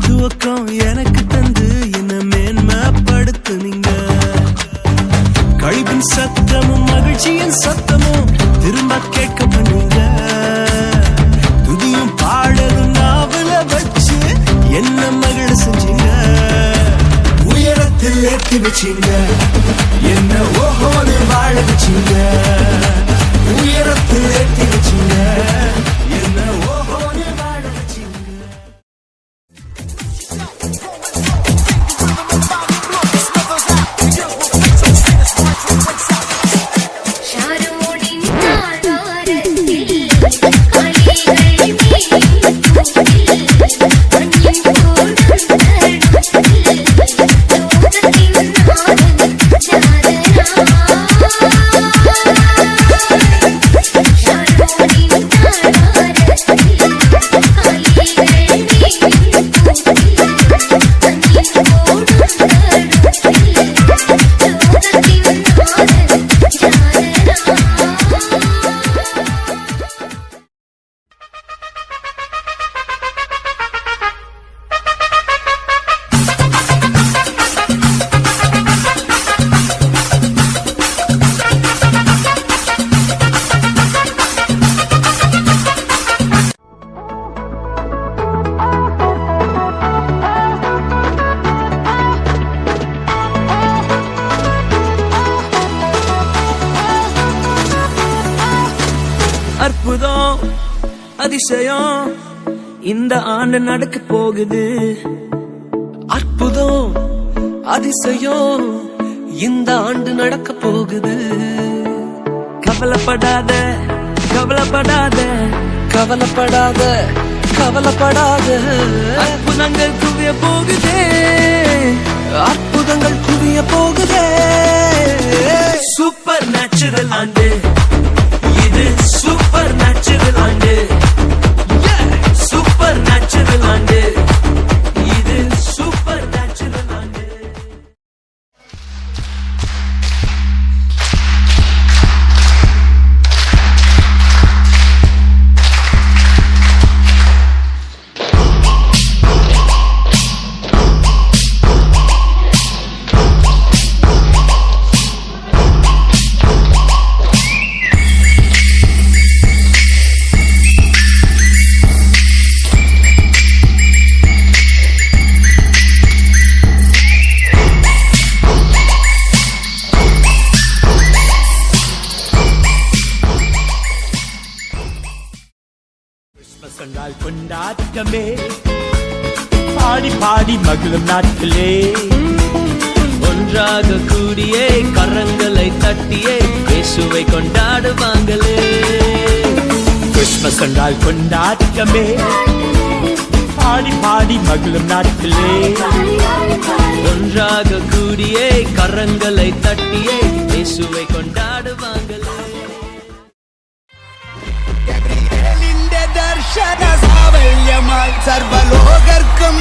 துவக்கம் எனக்கு தந்து என்ன மேன்மைப்படுத்துனீங்க. கழிவின் சத்தமும் மகிழ்ச்சியின் சத்தமும் திரும்ப கேட்க பண்ணீங்க. துதியும் பாடலும் நாவல வச்சு என்ன மகிழ செஞ்சீங்க. உயரத்தில் ஏற்றி வச்சீங்க, என்ன ஓஹோன்னு வாழ வச்சீங்க. உயரத்தில் ஏற்றி வச்சீங்க, என்ன ஓஹோன்னு வாழ வச்சீங்க. அற்புதம் அதிசயம் இந்த ஆண்டு நடக்க போகுது. அற்புதம் அதிசயம் இந்த ஆண்டு நடக்க போகுது. கவலைப்படாத கவலைப்படாத கவலைப்படாத கவலைப்படாத. அற்புதங்கள் குவிய போகுதே, அற்புதங்கள் குவிய போகுதே. சூப்பர் நேச்சுரல் ஆண்டு இது, சூப்பர் நேச்சுரல் ஆண்டு. சூப்பர் நேச்சுரல் ஆண்டு இது, சூப்பர் நேச்சுரல் ஆண்டு. கண்டால் கொண்டாட்டமே, பாடி பாடி மகிழும் நாட்களே. ஒன்றாக கூடியே கரங்களை தட்டியே இயேசுவை கொண்டாடுவாங்களே. கிறிஸ்மஸ் கண்டால் கொண்டாட்டமே, பாடி பாடி மகிழும் நாட்களே. ஒன்றாக கூடியே கரங்களை தட்டியே இயேசுவை கொண்டாடுவாங்களே. സർവലോകർക്കും